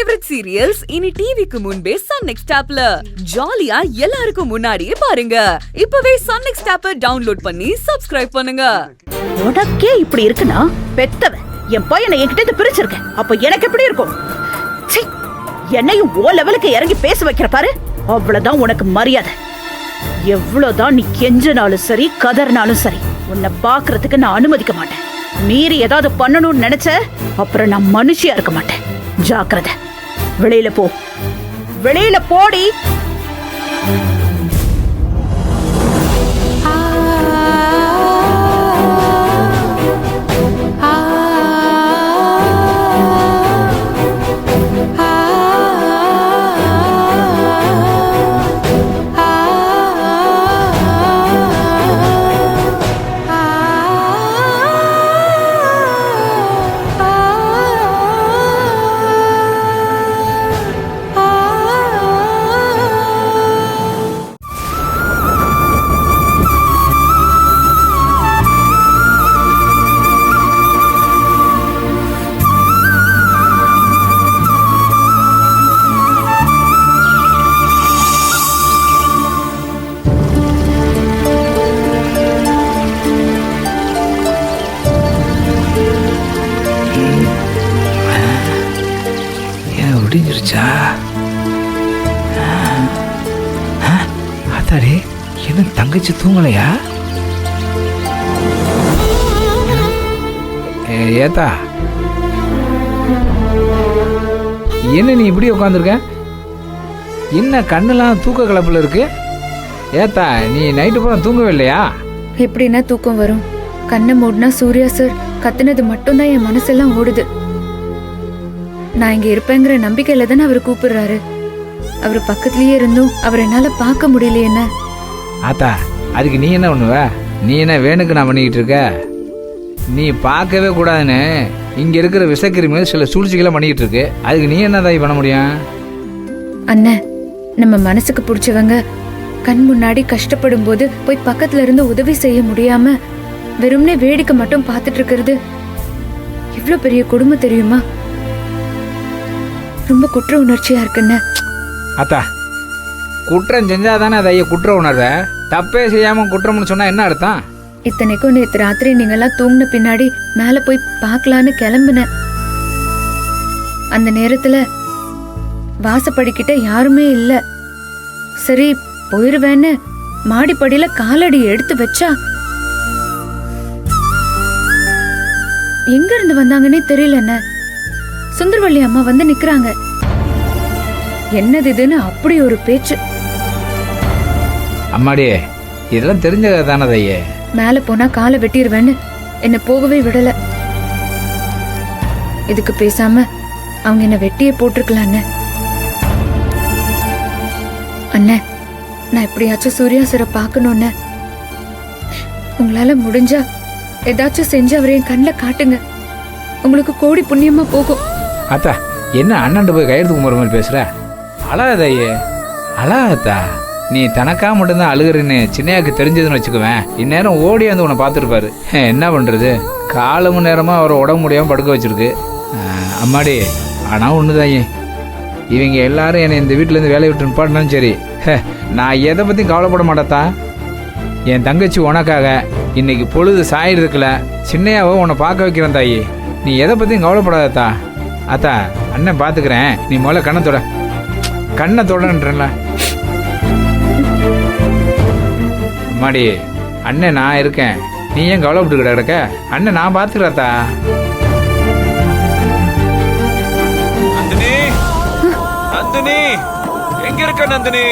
Favourite serials இனி டிவிக்கு முன்பே சன் நெக்ஸ்ட் ஆப்ல ஜாலியா எல்லாருக்கும் முன்னாடியே பாருங்க. இப்பவே சன் நெக்ஸ்ட் ஆப்பை டவுன்லோட் பண்ணி சப்ஸ்கிரைப் பண்ணுங்க. உனக்கே இப்படி இருக்குன்னா பெத்தவன் என் பையனை என்கிட்ட பிரிச்சிருக்கேன். அப்ப எனக்கு எப்படி இருக்கும்? என்னையும் ஓ லெவலுக்கு இறங்கி பேச வைக்கிற பாரு, அவ்வளவுதான் உனக்கு மரியாதை. எவ்வளவுதான் நீ கெஞ்சனாலும் சரி கதறினாலும் சரி, உன்னை பாக்குறதுக்கு நான் அனுமதிக்க மாட்டேன். மீறி ஏதாவது பண்ணணும்னு நினைச்ச அப்புறம் நான் மனுஷியா இருக்க மாட்டேன். ஜாக்கிரதை. வெளியில போ, வெளியில போடி. முடிஞ்சிருச்சா? அதாடே, என்ன தங்கச்சி தூங்கலையா? ஏத்தா, என்ன நீ இப்படி உட்காந்துருக்க? என்ன கண்ணெல்லாம் தூக்க கலப்பில் இருக்கு? ஏத்தா, நீ நைட்டு பூரா தூங்கவே இல்லையா? எப்படின்னா தூக்கம் வரும்? கண்ணை மூடினா சூர்யா சார் கத்துனது மட்டும்தான் என் மனசெல்லாம் ஓடுது. நான் இங்க இருப்பேங்கிற நம்பிக்கையில தானே அவர் கூப்பிடுறாரு. அவர் பக்கத்துலயே இருந்தும் அவர் என்னால பார்க்க முடியல. என்ன ஆத்தா, அதுக்கு நீ என்ன பண்ணுவ? நீ என்ன வேணுக்கு நான் பண்ணிக்கிட்டு இருக்க? நீ பார்க்கவே கூடாதுன்னு இங்க இருக்கிற விஷக்கிருமிகள் சில சூழ்ச்சிகளை பண்ணிக்கிட்டு இருக்கு. அதுக்கு நீ என்ன தாய் பண்ண முடியும்? அண்ணன், நம்ம மனசுக்கு பிடிச்சவங்க கண் முன்னாடி கஷ்டப்படும் போது போய் பக்கத்துல இருந்து உதவி செய்ய முடியாம வெறும்னே வேடிக்கை மட்டும் பார்த்துட்டு இருக்கிறது எவ்வளவு பெரிய கொடுமை தெரியுமா? ரொம்ப குற்ற உணர்ச்சியா இருக்குன்னு. அத்தா, குற்றம் செஞ்சாதானே அதை குற்ற உணர்ற. தப்பே செய்யாம குற்றம்னு சொன்னா என்ன அர்த்தம்? இத்தனைக்கும் நேற்று ராத்திரி நீங்க எல்லாம் தூங்கின பின்னாடி மேல போய் பார்க்கலான்னு கிளம்புனேன். அந்த நேரத்துல வாசப்படிக்கிட்ட யாருமே இல்ல. சரி போயிருவேன்னு மாடிப்படியில காலடி எடுத்து வச்சா எங்க இருந்து வந்தாங்கன்னே தெரியலன்னு சுந்தரவள்ளி அம்மா வந்து நிக்கிறாங்க. என்னது இதுன்னு அப்படி ஒரு பேச்சு. அம்மாடி, இதெல்லாம் தெரிஞ்சதா தானே தையே? மேல போனா காலை வெட்டிடுவேன்னு என்ன போகவே விடல. இதுக்கு பேசாம அவங்க என்ன வெட்டியே போட்டிருக்கலான்னு. அண்ணே, நான் எப்படியாச்சும் சூர்யா சாரை பார்க்கணும்னு. உங்களால முடிஞ்சா ஏதாச்சும் செஞ்சு அவரை என் கண்ணில் காட்டுங்க. உங்களுக்கு கோடி புண்ணியமா போகும். அத்தா, என்ன அண்ணன் போய் கையெழுத்து கும்புற மாதிரி பேசுற? அழாதையே, அழாதா. நீ தனக்கா மட்டும்தான் அழுகுறன்னு சின்னையாக்கு தெரிஞ்சதுன்னு வச்சுக்குவேன், இந்நேரம் ஓடி வந்து உன்னை பார்த்துருப்பாரு. என்ன பண்றது, 4 மணி நேரமா அவரை உடம்பு முடியாம படுக்க வச்சிருக்கு. அம்மாடி, ஆனா ஒண்ணுதாயே, இவங்க எல்லாரும் என்னை இந்த வீட்டுல இருந்து வேலையை விட்டு நிப்பாட்டினாலும் சரி, நான் எதை பத்தியும் கவலைப்பட மாட்டேத்தா. என் தங்கச்சி உனக்காக இன்னைக்கு பொழுது சாயிறதுக்குல சின்னையாவை உன்னை பார்க்க வைக்கிறேன் தாயி. நீ எதை பத்தியும் கவலைப்படாதத்தா. அத்தா, அண்ணன் பாத்துக்கிறேன். நீ முதல்ல கண்ணை தொடன்றல. அம்மாடி, அண்ணன் நான் இருக்கேன், நீ ஏன் கவலைப்பட்டு கிடக்க? அண்ணன் நான் பாத்துக்கிறேத்தா. நந்தினி, நந்தினி, எங்க இருக்க நந்தினி?